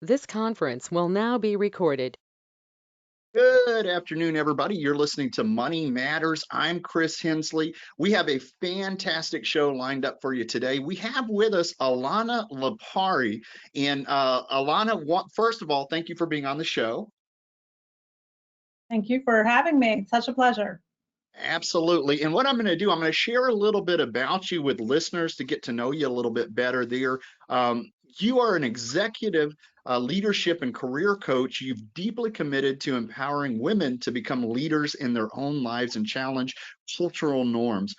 This conference will now be recorded. Good afternoon, everybody. You're listening to Money Matters. I'm Chris Hensley. We have a fantastic show lined up for you today. We have with us Elona Lopari. And Alana, first of all, thank you for being on the show. Thank you for having me. It's such a pleasure. Absolutely. And what I'm going to do, I'm going to share a little bit about you with listeners to get to know you a little bit better there. You are an executive leadership and career coach. You've deeply committed to empowering women to become leaders in their own lives and challenge cultural norms.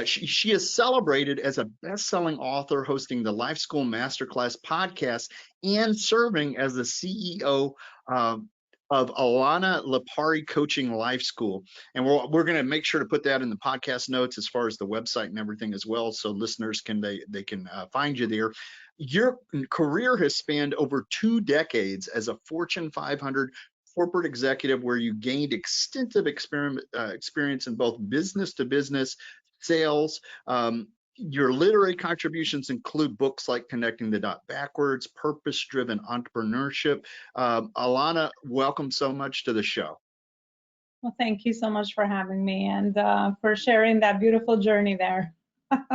She is celebrated as a best-selling author, hosting the Life School Masterclass podcast and serving as the CEO of Elona Lopari Coaching Life School. And we're going to make sure to put that in the podcast notes as far as the website and everything as well, so listeners can find you there. Your career has spanned over 2 decades as a Fortune 500 corporate executive, where you gained extensive experience in both business to business sales. Your literary contributions include books like Connecting the Dot Backwards, Purpose Driven Entrepreneurship. Alana, welcome so much to the show. Well, thank you so much for having me and for sharing that beautiful journey there.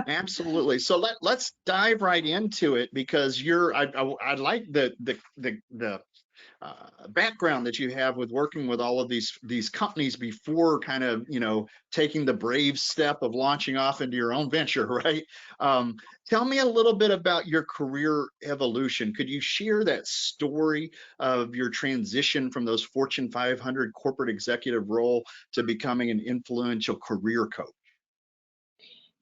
Absolutely. So let's dive right into it, because I like the background that you have with working with all of these companies before kind of taking the brave step of launching off into your own venture, right? Tell me a little bit about your career evolution. Could you share that story of your transition from those Fortune 500 corporate executive role to becoming an influential career coach?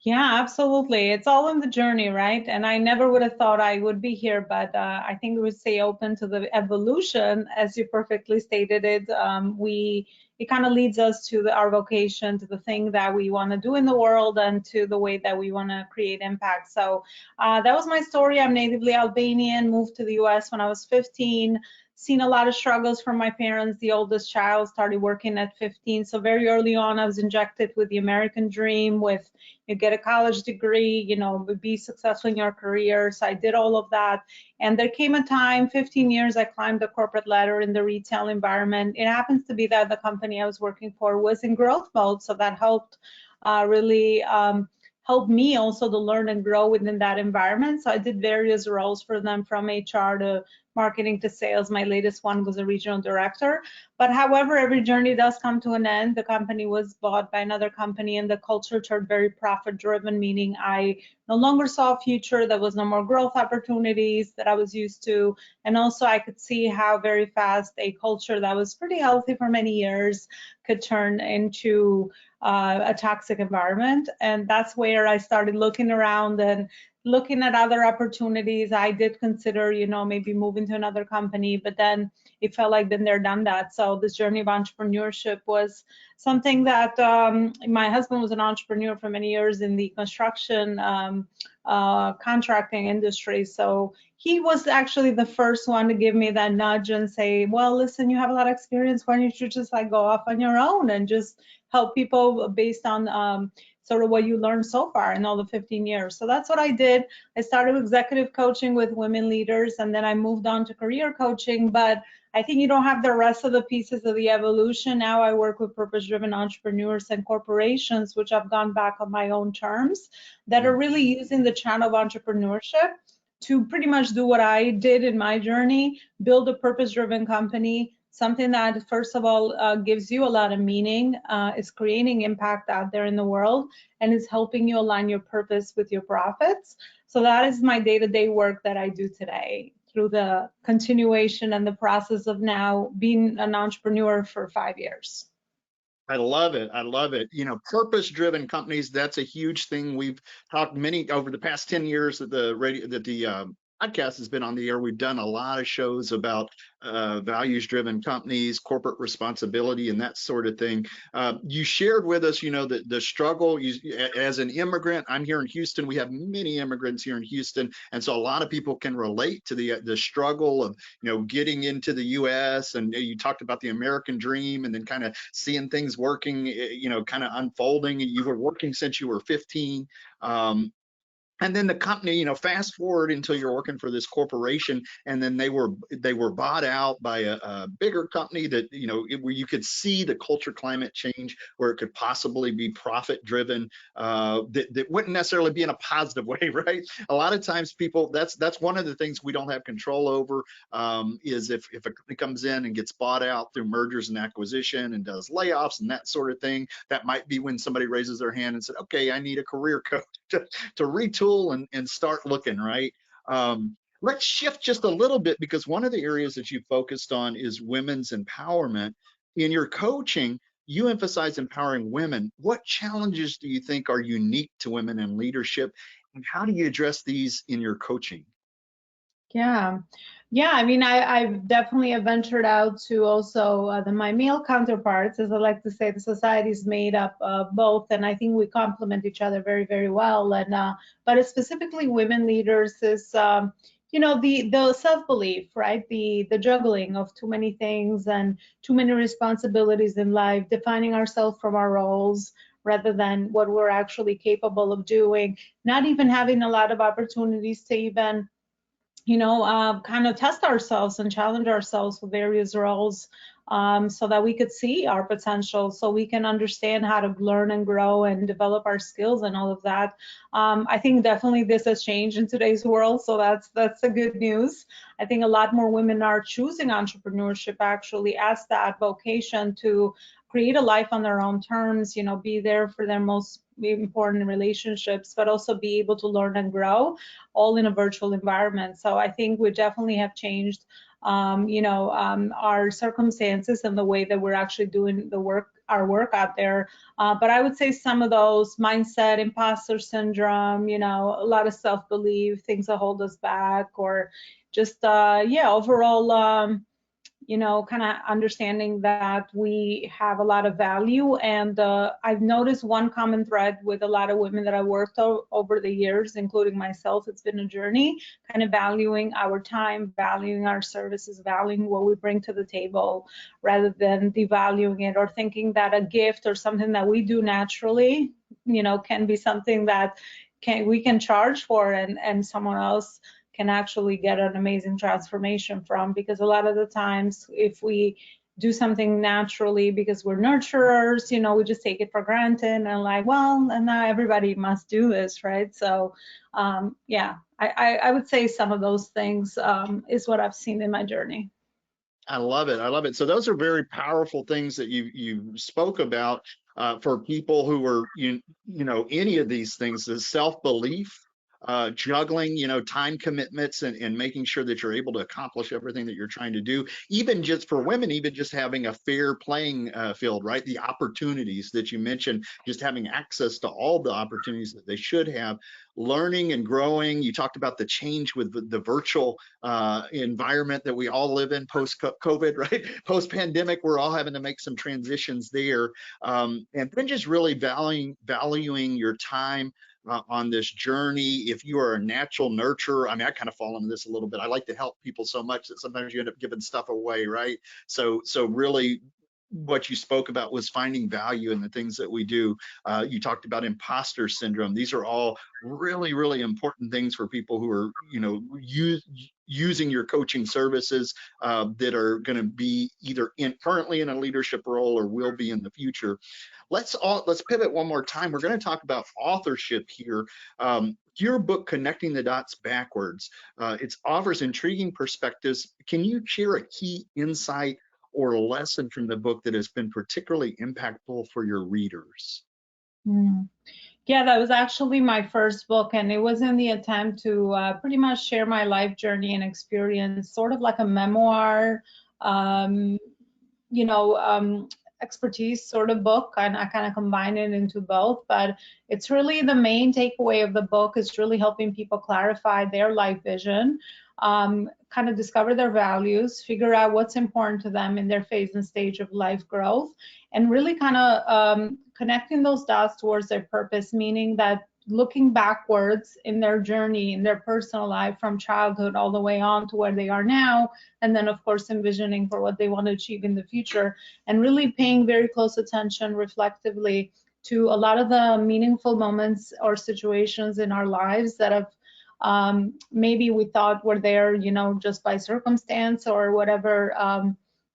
Yeah, absolutely. It's all in the journey, right? And I never would have thought I would be here, but I think we would stay open to the evolution, as you perfectly stated it. It kind of leads us to our vocation, to the thing that we want to do in the world, and to the way that we want to create impact. So that was my story. I'm natively Albanian, moved to the U.S. when I was 15. Seen a lot of struggles from my parents. The oldest child started working at 15, so very early on I was injected with the American dream, with you get a college degree, be successful in your career. So I did all of that. And there came a time, 15 years, I climbed the corporate ladder in the retail environment. It happens to be that the company I was working for was in growth mode. So that helped really help me also to learn and grow within that environment. So I did various roles for them, from HR to marketing to sales. My latest one was a regional director. But however, every journey does come to an end. The company was bought by another company, and the culture turned very profit driven, meaning I no longer saw a future. There was no more growth opportunities that I was used to. And also I could see how very fast a culture that was pretty healthy for many years could turn into a toxic environment. And that's where I started looking around and looking at other opportunities. I did consider, maybe moving to another company, but then it felt like been there, done that. So this journey of entrepreneurship was something that my husband was an entrepreneur for many years in the construction contracting industry. So he was actually the first one to give me that nudge and say, well, listen, you have a lot of experience. Why don't you just like go off on your own and just help people based on sort of what you learned so far in all the 15 years. So that's what I did. I started executive coaching with women leaders, and then I moved on to career coaching. But I think you don't have the rest of the pieces of the evolution. Now I work with purpose-driven entrepreneurs and corporations, which I've gone back on my own terms, that are really using the channel of entrepreneurship to pretty much do what I did in my journey, build a purpose-driven company, something that, first of all, gives you a lot of meaning, is creating impact out there in the world, and is helping you align your purpose with your profits. So that is my day-to-day work that I do today, through the continuation and the process of now being an entrepreneur for 5 years. I love it. I love it. Purpose-driven companies, that's a huge thing. We've talked many over the past 10 years that the podcast has been on the air. We've done a lot of shows about values-driven companies, corporate responsibility, and that sort of thing. You shared with us, the struggle as an immigrant. I'm here in Houston. We have many immigrants here in Houston, and so a lot of people can relate to the struggle of getting into the U.S. And you talked about the American dream, and then kind of seeing things working, kind of unfolding. You were working since you were 15. And then the company, fast forward until you're working for this corporation, and then they were bought out by a bigger company that, where you could see the culture climate change, where it could possibly be profit driven, that wouldn't necessarily be in a positive way, right? A lot of times people, that's one of the things we don't have control over, is if a company comes in and gets bought out through mergers and acquisition and does layoffs and that sort of thing. That might be when somebody raises their hand and said, okay, I need a career coach to retool and start looking, right? Let's shift just a little bit, because one of the areas that you focused on is women's empowerment. In your coaching, you emphasize empowering women. What challenges do you think are unique to women in leadership, and how do you address these in your coaching? Yeah. Yeah, I mean, I've definitely have ventured out to also my male counterparts, as I like to say. The society is made up of both, and I think we complement each other very, very well. And but it's specifically women leaders is, the self-belief, right? The juggling of too many things and too many responsibilities in life, defining ourselves from our roles rather than what we're actually capable of doing, not even having a lot of opportunities to even kind of test ourselves and challenge ourselves with various roles, so that we could see our potential, so we can understand how to learn and grow and develop our skills and all of that. I think definitely this has changed in today's world, so that's the good news. I think a lot more women are choosing entrepreneurship actually as that vocation to create a life on their own terms, be there for their most important relationships, but also be able to learn and grow all in a virtual environment. So I think we definitely have changed, our circumstances and the way that we're actually doing our work out there. But I would say some of those mindset, imposter syndrome, a lot of self-belief, things that hold us back, or just, overall, kind of understanding that we have a lot of value. And I've noticed one common thread with a lot of women that I worked over the years, including myself. It's been a journey, kind of valuing our time, valuing our services, valuing what we bring to the table, rather than devaluing it or thinking that a gift or something that we do naturally, can be something that we can charge for, and someone else can actually get an amazing transformation from. Because a lot of the times, if we do something naturally because we're nurturers, we just take it for granted and like, well, and now everybody must do this, right? So I would say some of those things is what I've seen in my journey. I love it. I love it. So those are very powerful things that you spoke about, for people who are any of these things: the self-belief, juggling, time commitments, and making sure that you're able to accomplish everything that you're trying to do. Even just for women, even just having a fair playing field, right? The opportunities that you mentioned, just having access to all the opportunities that they should have, learning and growing. You talked about the change with the virtual environment that we all live in post COVID, right? Post pandemic, we're all having to make some transitions there, and then just really valuing your time on this journey. If you are a natural nurturer, I mean, I kind of fall into this a little bit. I like to help people so much that sometimes you end up giving stuff away, right? So really, what you spoke about was finding value in the things that we do. You talked about imposter syndrome. These are all really, really important things for people who are, using your coaching services, that are going to be either currently in a leadership role or will be in the future. Let's pivot one more time. We're going to talk about authorship here. Your book, Connecting the Dots Backwards, it offers intriguing perspectives. Can you share a key insight or lesson from the book that has been particularly impactful for your readers? Yeah, that was actually my first book, and it was in the attempt to pretty much share my life journey and experience, sort of like a memoir, um, expertise sort of book, and I kind of combine it into both. But it's really the main takeaway of the book is really helping people clarify their life vision, kind of discover their values, figure out what's important to them in their phase and stage of life growth, and really kind of connecting those dots towards their purpose, meaning that looking backwards in their journey, in their personal life from childhood all the way on to where they are now, and then of course envisioning for what they want to achieve in the future, and really paying very close attention reflectively to a lot of the meaningful moments or situations in our lives that have maybe we thought were there, you know, just by circumstance or whatever,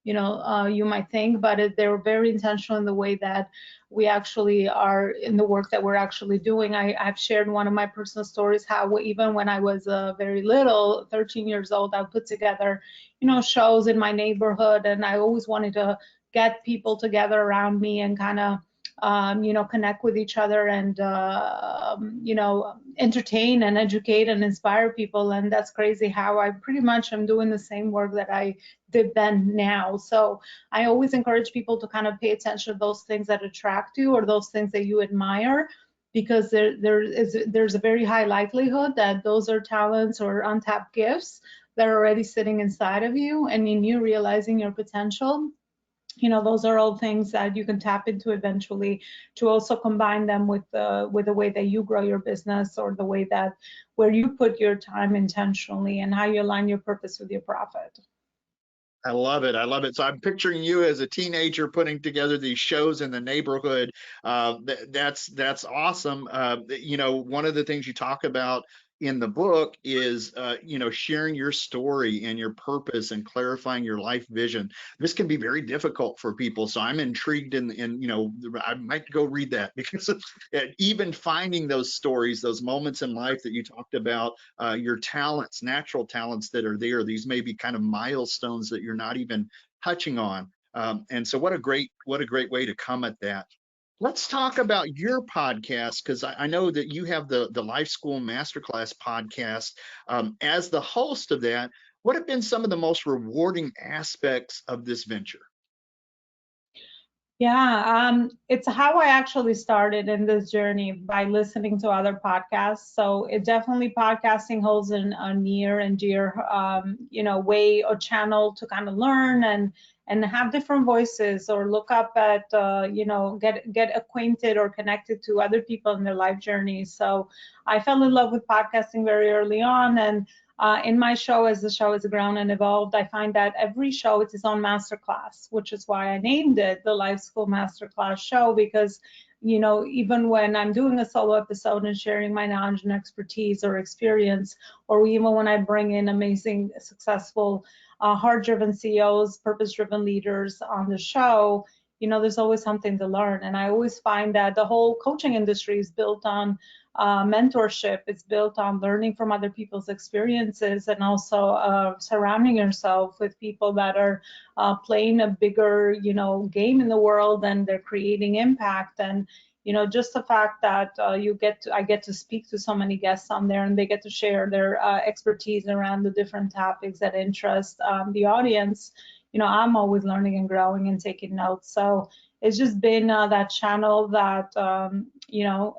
you might think, but they were very intentional in the way that we actually are in the work that we're actually doing. I've shared one of my personal stories how even when I was very little, 13 years old, I put together, you know, shows in my neighborhood, and I always wanted to get people together around me and kind of connect with each other and, entertain and educate and inspire people. And that's crazy how I pretty much am doing the same work that I did then now. So I always encourage people to kind of pay attention to those things that attract you or those things that you admire, because there's a very high likelihood that those are talents or untapped gifts that are already sitting inside of you, and in you realizing your potential. You know, those are all things that you can tap into eventually to also combine them with the way that you grow your business, or the way that where you put your time intentionally and how you align your purpose with your profit. I love it. I love it. So I'm picturing you as a teenager putting together these shows in the neighborhood. That's awesome. One of the things you talk about in the book is, sharing your story and your purpose and clarifying your life vision. This can be very difficult for people. So I'm intrigued I might go read that because even finding those stories, those moments in life that you talked about, your talents, natural talents that are there, these may be kind of milestones that you're not even touching on. And so what a great way to come at that. Let's talk about your podcast, because I know that you have the Life School Masterclass podcast. As the host of that, what have been some of the most rewarding aspects of this venture? Yeah, it's how I actually started in this journey, by listening to other podcasts. So it definitely, podcasting holds a near and dear, way or channel to kind of learn and have different voices, or look up at, get acquainted or connected to other people in their life journey. So I fell in love with podcasting very early on, and in my show, as the show has grown and evolved, I find that every show is its own masterclass, which is why I named it the Life School Masterclass Show, because, even when I'm doing a solo episode and sharing my knowledge and expertise or experience, or even when I bring in amazing, successful, heart-driven CEOs, purpose-driven leaders on the show, there's always something to learn. And I always find that the whole coaching industry is built on mentorship. It's built on learning from other people's experiences, and also surrounding yourself with people that are playing a bigger, game in the world, and they're creating impact. And just the fact that I get to speak to so many guests on there, and they get to share their expertise around the different topics that interest the audience. I'm always learning and growing and taking notes. So it's just been that channel that,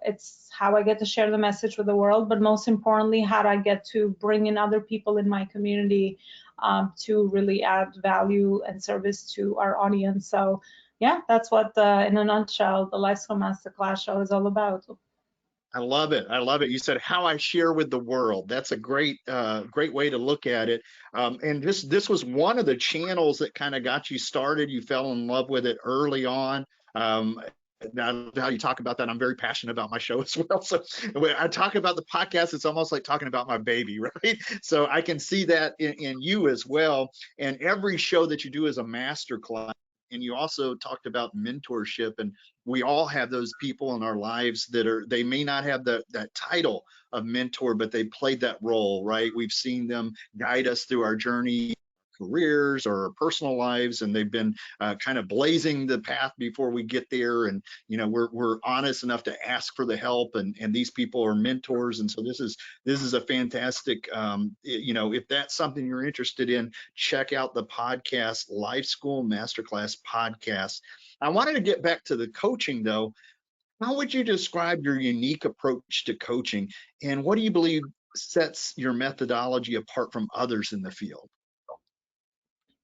it's how I get to share the message with the world, but most importantly, how I get to bring in other people in my community to really add value and service to our audience. So yeah, that's what, in a nutshell, the Life School Masterclass Show is all about. I love it. I love it. You said how I share with the world. That's a great way to look at it. And this was one of the channels that kind of got you started. You fell in love with it early on. How you talk about that. I'm very passionate about my show as well. So when I talk about the podcast, it's almost like talking about my baby, right? So I can see that in you as well. And every show that you do is a master class. And you also talked about mentorship, and we all have those people in our lives they may not have that title of mentor, but they played that role, right? We've seen them guide us through our journey, careers or personal lives, and they've been kind of blazing the path before we get there. And we're honest enough to ask for the help, and these people are mentors. And so this is a fantastic, if that's something you're interested in, check out the podcast, Life School Masterclass podcast. I wanted to get back to the coaching though. How would you describe your unique approach to coaching, and what do you believe sets your methodology apart from others in the field?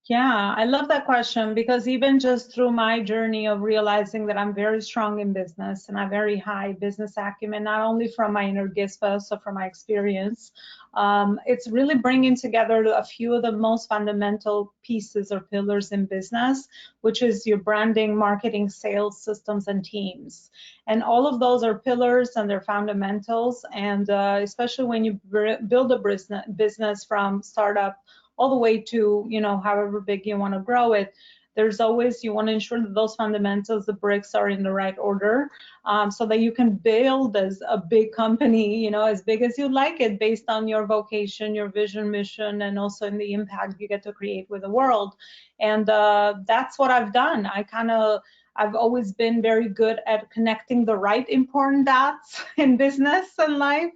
Yeah, I love that question, because even just through my journey of realizing that I'm very strong in business and I have very high business acumen, not only from my inner gifts, but also from my experience, It's really bringing together a few of the most fundamental pieces or pillars in business, which is your branding, marketing, sales, systems, and teams. And all of those are pillars and they're fundamentals. And especially when you build a business from startup all the way to, you know, however big you want to grow it, there's always, you want to ensure that those fundamentals, the bricks are in the right order, so that you can build as a big company, you know, as big as you'd like it, based on your vocation, your vision, mission, and also in the impact you get to create with the world. And that's what I've done. I've always been very good at connecting the right important dots in business and life.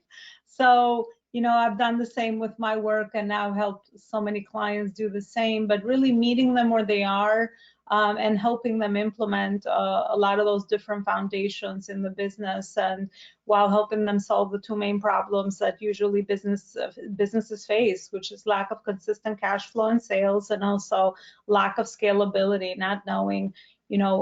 So, you know, I've done the same with my work and now helped so many clients do the same, but really meeting them where they are, and helping them implement a lot of those different foundations in the business, and while helping them solve the two main problems that usually businesses face, which is lack of consistent cash flow and sales, and also lack of scalability, not knowing, you know,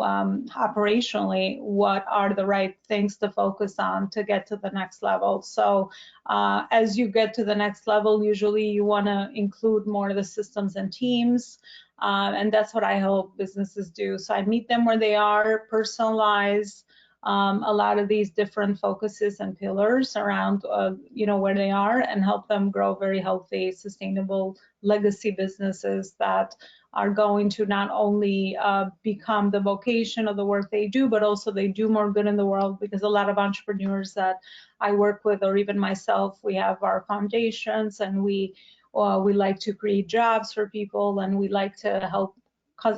operationally, what are the right things to focus on to get to the next level. So as you get to the next level, usually you want to include more of the systems and teams. And that's what I help businesses do. So I meet them where they are, personalize a lot of these different focuses and pillars around, you know, where they are, and help them grow very healthy, sustainable legacy businesses that are going to not only become the vocation of the work they do, but also they do more good in the world, because a lot of entrepreneurs that I work with, or even myself, we have our foundations, and we like to create jobs for people, and we like to help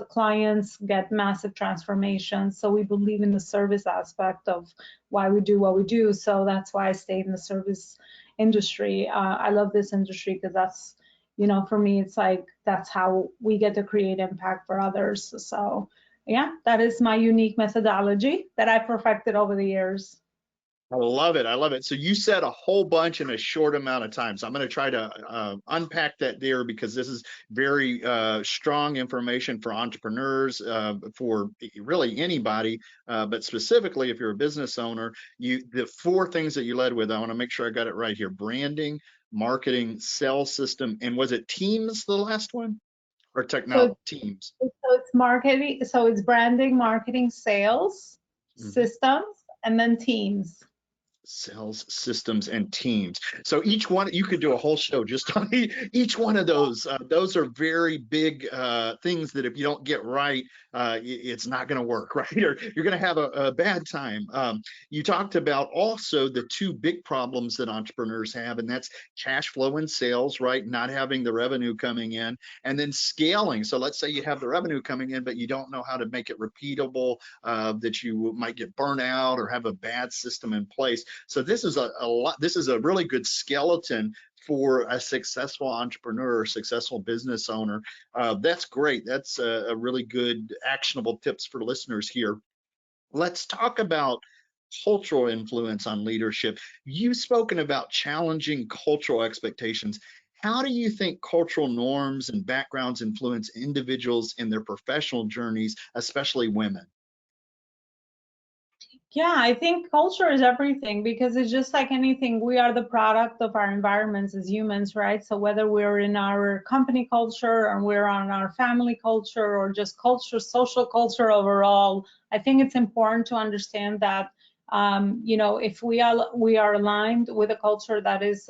clients get massive transformations. So we believe in the service aspect of why we do what we do. So that's why I stayed in the service industry. I love this industry because that's, you know, for me, it's like, that's how we get to create impact for others. So yeah, that is my unique methodology that I perfected over the years. I love it. I love it. So you said a whole bunch in a short amount of time. So I'm going to try to unpack that there, because this is very strong information for entrepreneurs, for really anybody, but specifically if you're a business owner. The four things that you led with, I want to make sure I got it right here: branding, marketing, sales system, and was it teams, the last one? Or technology teams? So it's marketing, so it's branding, marketing, sales, systems, and then teams. Sales, systems, and teams. So each one, you could do a whole show just on each one of those. Those are very big things that if you don't get right, it's not going to work, right? Or you're going to have a bad time. You talked about also the two big problems that entrepreneurs have, and that's cash flow and sales, right? Not having the revenue coming in, and then scaling. So let's say you have the revenue coming in, but you don't know how to make it repeatable, that you might get burnt out or have a bad system in place. So this is a lot. This is a really good skeleton for a successful entrepreneur or successful business owner. That's great. That's a really good actionable tips for listeners here. Let's talk about cultural influence on leadership. You've spoken about challenging cultural expectations. How do you think cultural norms and backgrounds influence individuals in their professional journeys, especially women? Yeah, I think culture is everything, because it's just like anything. We are the product of our environments as humans, right? So whether we're in our company culture, or we're on our family culture, or just culture, social culture overall, I think it's important to understand that, you know, if we are aligned with a culture that is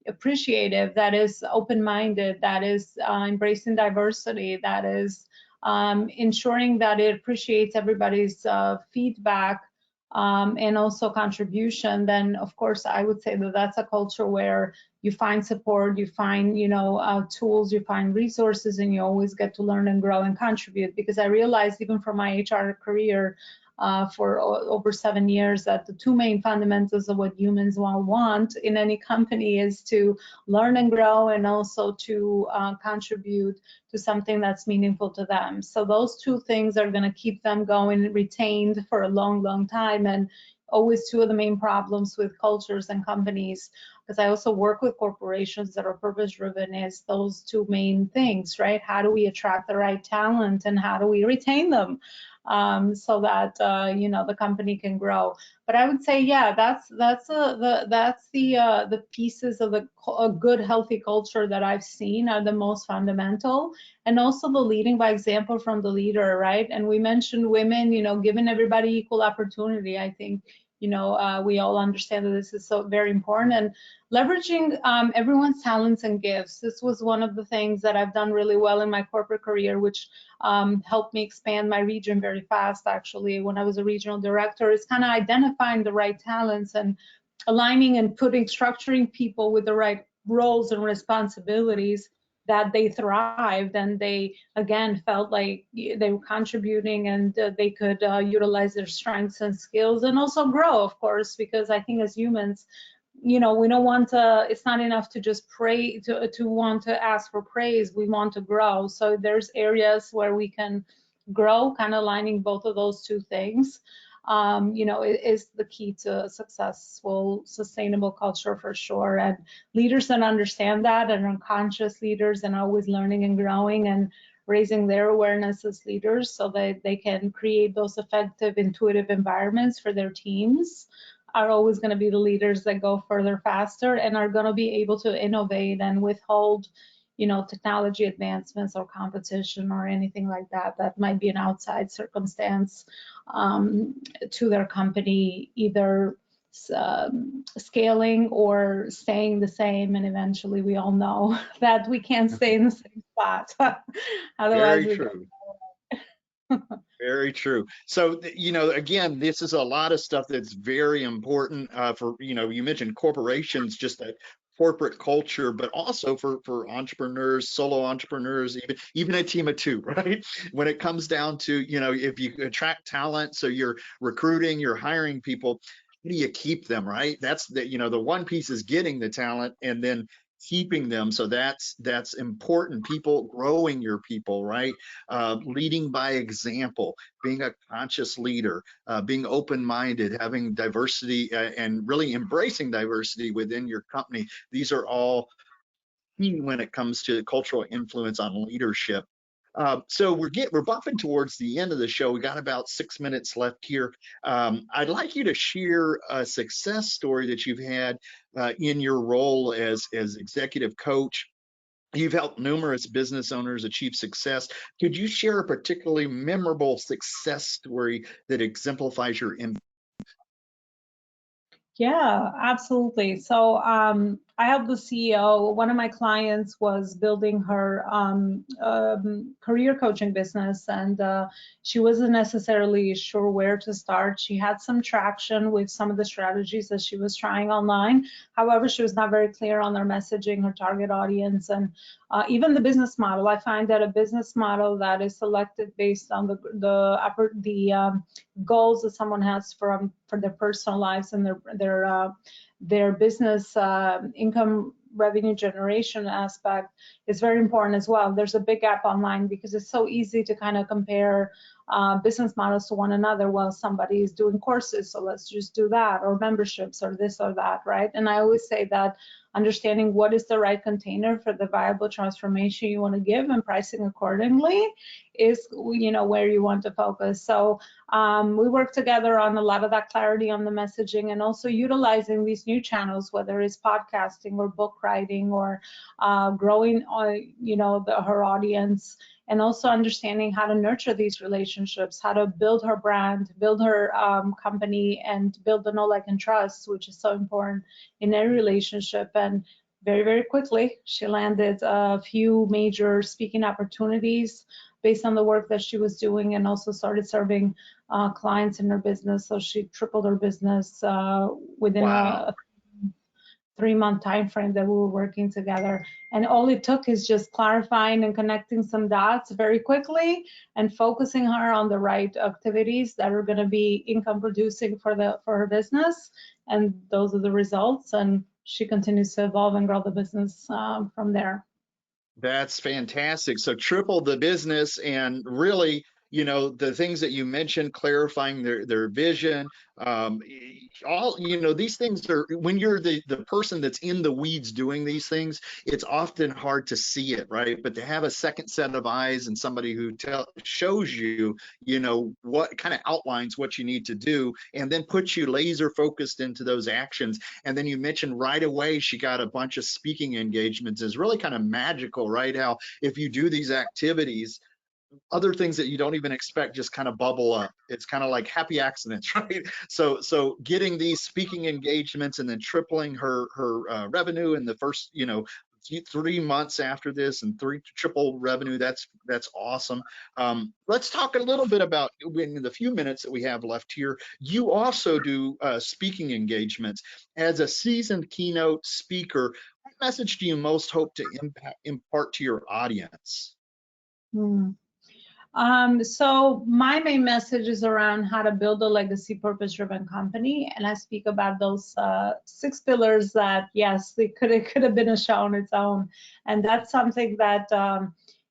appreciative, that is open-minded, that is embracing diversity, that is ensuring that it appreciates everybody's feedback, and also contribution, then of course I would say that that's a culture where you find support, you find, you know, tools, you find resources, and you always get to learn and grow and contribute. Because I realized even from my HR career for over 7 years, that the two main fundamentals of what humans want in any company is to learn and grow, and also to contribute to something that's meaningful to them. So those two things are going to keep them going, retained for a long, long time. And always two of the main problems with cultures and companies because I also work with corporations that are purpose driven, is those two main things, right? How do we attract the right talent and how do we retain them, so that the company can grow? But I would say, yeah, that's the pieces of a good healthy culture that I've seen are the most fundamental, and also the leading by example from the leader, right? And we mentioned women, giving everybody equal opportunity. I think we all understand that this is so very important, and leveraging everyone's talents and gifts. This was one of the things that I've done really well in my corporate career, which helped me expand my region very fast. Actually, when I was a regional director, is kind of identifying the right talents and aligning and structuring people with the right roles and responsibilities, that they thrived and they again felt like they were contributing, and they could utilize their strengths and skills and also grow, of course, because I think as humans, we don't want to, it's not enough to just pray to want to ask for praise. We want to grow. So there's areas where we can grow, kind of aligning both of those two things. Is the key to a successful, sustainable culture for sure. And leaders that understand that and are conscious leaders and always learning and growing and raising their awareness as leaders so that they can create those effective, intuitive environments for their teams, are always going to be the leaders that go further, faster, and are going to be able to innovate and withhold technology advancements or competition or anything like that might be an outside circumstance to their company, either scaling or staying the same. And eventually we all know that we can't stay in the same spot. Otherwise, Very true. Very true. So, again, this is a lot of stuff that's very important for, you mentioned corporations, just that corporate culture, but also for entrepreneurs, solo entrepreneurs, even a team of two, right? When it comes down to, if you attract talent, so you're recruiting, you're hiring people, how do you keep them, right? That's the one piece is getting the talent and then keeping them. So that's important. People, growing your people, right? Leading by example, being a conscious leader, being open-minded, having diversity, and really embracing diversity within your company. These are all key when it comes to cultural influence on leadership. So we're bumping towards the end of the show. We got about 6 minutes left here. I'd like you to share a success story that you've had in your role as executive coach. You've helped numerous business owners achieve success. Could you share a particularly memorable success story that exemplifies your impact? Yeah, absolutely. So I helped the CEO. One of my clients was building her career coaching business, and she wasn't necessarily sure where to start. She had some traction with some of the strategies that she was trying online. However, she was not very clear on their messaging, her target audience, and even the business model. I find that a business model that is selected based on the goals that someone has for their personal lives and their business income revenue generation aspect is very important as well. There's a big gap online because it's so easy to kind of compare business models to one another. Well, somebody is doing courses, so let's just do that, or memberships, or this or that, right? And I always say that understanding what is the right container for the viable transformation you want to give and pricing accordingly is where you want to focus. So we work together on a lot of that clarity on the messaging, and also utilizing these new channels, whether it's podcasting or book writing or growing her audience, and also understanding how to nurture these relationships, how to build her brand, build her company, and build the know, like, and trust, which is so important in every relationship. And very, very quickly, she landed a few major speaking opportunities based on the work that she was doing, and also started serving clients in her business. So she tripled her business within a 3-month time frame that we were working together. And all it took is just clarifying and connecting some dots very quickly and focusing her on the right activities that are going to be income producing for her business. And those are the results. And she continues to evolve and grow the business from there. That's fantastic. So triple the business, and really, you know, the things that you mentioned, clarifying their vision, all, you know, these things are, when you're the person that's in the weeds doing these things, it's often hard to see it, right? But to have a second set of eyes and somebody who shows you, you know, what kind of outlines what you need to do, and then puts you laser focused into those actions. And then you mentioned right away she got a bunch of speaking engagements, is really kind of magical, right? How if you do these activities, other things that you don't even expect just kind of bubble up. It's kind of like happy accidents, right? So getting these speaking engagements and then tripling her revenue in the first, you know, 3 months after this, and triple revenue. That's awesome. Let's talk a little bit about, in the few minutes that we have left here. You also do speaking engagements as a seasoned keynote speaker. What message do you most hope to impart to your audience? Hmm. So my main message is around how to build a legacy purpose-driven company, and I speak about those 6 pillars that, yes, it could have been a show on its own, and that's something that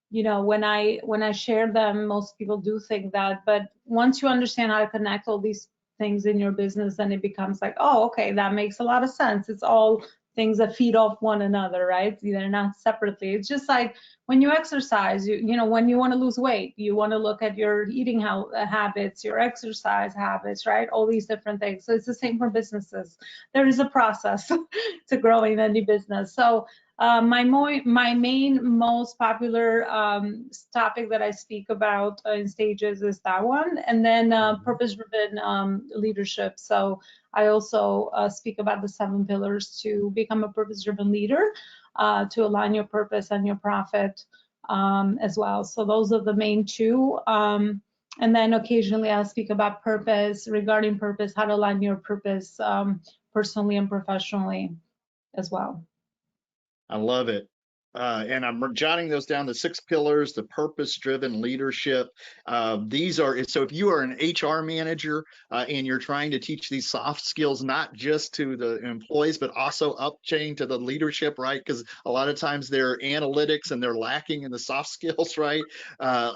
you know, when I share them, most people do think that, but once you understand how to connect all these things in your business, then it becomes like, oh, okay, that makes a lot of sense. It's all things that feed off one another, right? They're not separately. It's just like when you exercise, you know, when you want to lose weight, you want to look at your eating habits, your exercise habits, right? All these different things. So it's the same for businesses. There is a process to growing any business. So my main most popular topic that I speak about in stages is that one, and then purpose-driven leadership. So I also speak about the 7 pillars to become a purpose-driven leader, to align your purpose and your profit as well. So those are the main 2. And then occasionally I'll speak about purpose, regarding purpose, how to align your purpose personally and professionally as well. I love it. And I'm jotting those down, the 6 pillars, the purpose-driven leadership. These are, so if you are an HR manager and you're trying to teach these soft skills, not just to the employees, but also up chain to the leadership, right? Because a lot of times they're analytics and they're lacking in the soft skills, right?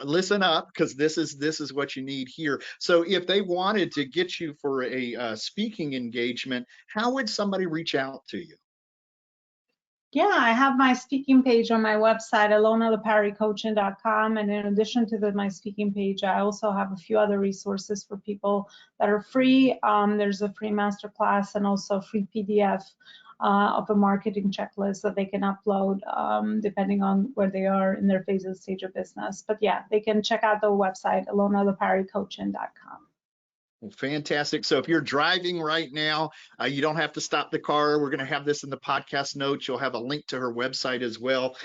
Listen up, because this is what you need here. So if they wanted to get you for a speaking engagement, how would somebody reach out to you? Yeah, I have my speaking page on my website, elonaloparicoaching.com. And in addition to my speaking page, I also have a few other resources for people that are free. There's a free masterclass and also a free PDF of a marketing checklist that they can upload depending on where they are in their phase of stage of business. But yeah, they can check out the website, elonaloparicoaching.com. Well, fantastic. So if you're driving right now, you don't have to stop the car. We're going to have this in the podcast notes. You'll have a link to her website as well.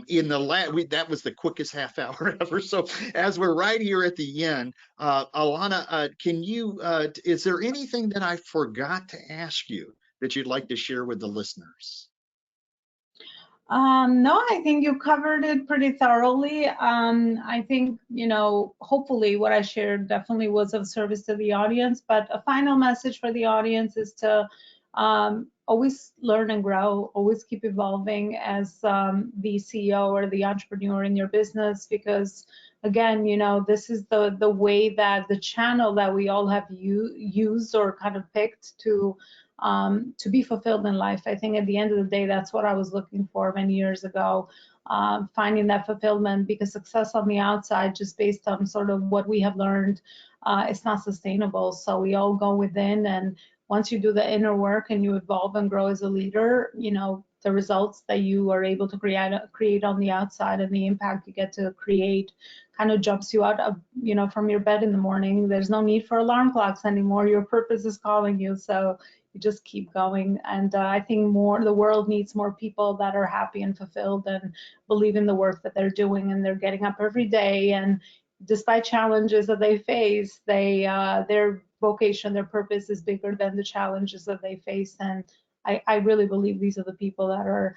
In the that was the quickest half hour ever. So as we're right here at the end, Elona, can you? Is there anything that I forgot to ask you that you'd like to share with the listeners? No, I think you covered it pretty thoroughly. I think, you know, hopefully what I shared definitely was of service to the audience, but a final message for the audience is to always learn and grow, always keep evolving as the CEO or the entrepreneur in your business, because again, you know, this is the way that the channel that we all have used or kind of picked to be fulfilled in life. I think at the end of the day, that's what I was looking for many years ago, finding that fulfillment, because success on the outside, just based on sort of what we have learned, it's not sustainable. So we all go within, and once you do the inner work and you evolve and grow as a leader, you know, the results that you are able to create on the outside and the impact you get to create kind of jumps you out of, you know, from your bed in the morning. There's no need for alarm clocks anymore. Your purpose is calling you. So you just keep going. And I think the world needs more people that are happy and fulfilled and believe in the work that they're doing, and they're getting up every day, and despite challenges that they face, their vocation, their purpose is bigger than the challenges that they face. And I really believe these are the people that are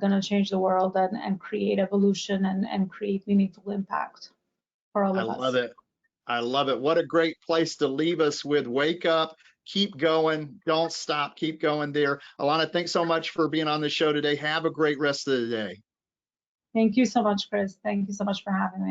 going to change the world and create evolution and create meaningful impact for all I of love us. it. I love it. What a great place to leave us with. Wake up, keep going, don't stop, keep going there. Elona, thanks so much for being on the show today. Have a great rest of the day. Thank you so much, Chris. Thank you so much for having me.